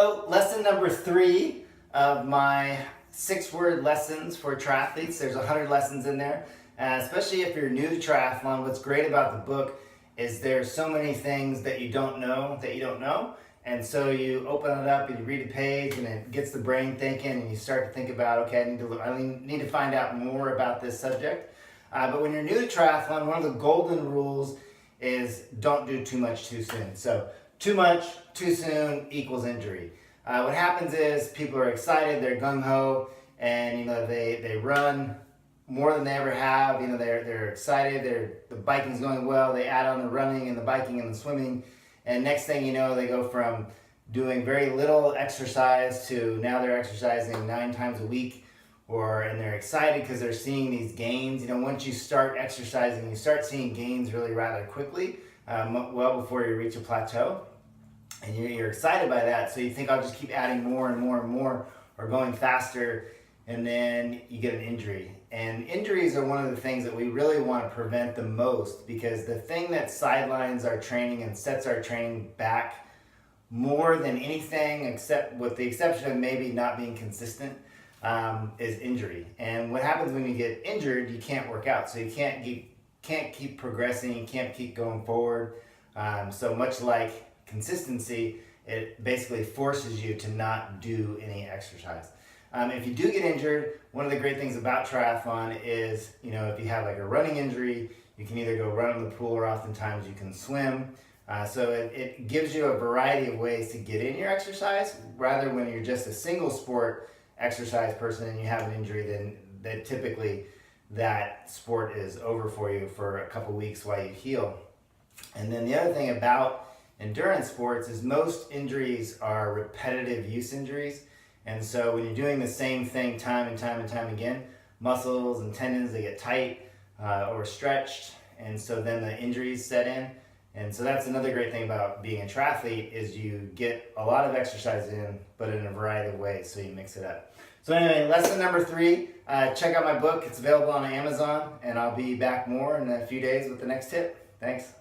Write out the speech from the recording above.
Hello, lesson number 3 of my 6-word lessons for triathletes. There's 100 lessons in there, especially if you're new to triathlon. What's great about the book is there's so many things that you don't know. And so you open it up and you read a page and it gets the brain thinking and you start to think about, okay, I need to find out more about this subject. But when you're new to triathlon, one of the golden rules is don't do too much too soon. So too much too soon equals injury. What happens is people are excited, they're gung-ho, and they run more than they ever have. They're excited, the biking's going well, they add on the running and the biking and the swimming, and next thing you know, they go from doing very little exercise to now they're exercising 9 times a week, and they're excited because they're seeing these gains. Once you start exercising, you start seeing gains really rather quickly, well before you reach a plateau. And you're excited by that, so you think I'll just keep adding more and more and more, or going faster, and then you get an injury. And injuries are one of the things that we really want to prevent the most, because the thing that sidelines our training and sets our training back more than anything, except with the exception of maybe not being consistent, is injury. And what happens when you get injured, you can't work out, so you can't keep progressing, you can't keep going forward. So much like consistency, it basically forces you to not do any exercise. If you do get injured, one of the great things about triathlon is, if you have like a running injury, you can either go run in the pool, or oftentimes you can swim. So it gives you a variety of ways to get in your exercise, rather when you're just a single sport exercise person and you have an injury, then typically that sport is over for you for a couple weeks while you heal. And then the other thing about endurance sports is most injuries are repetitive use injuries. And so when you're doing the same thing time and time again, muscles and tendons, they get tight or stretched, and so then the injuries set in. And so that's another great thing about being a triathlete, is you get a lot of exercise in, but in a variety of ways, so you mix it up. So anyway, lesson number 3, check out my book. It's available on Amazon, and I'll be back more in a few days with the next tip. Thanks.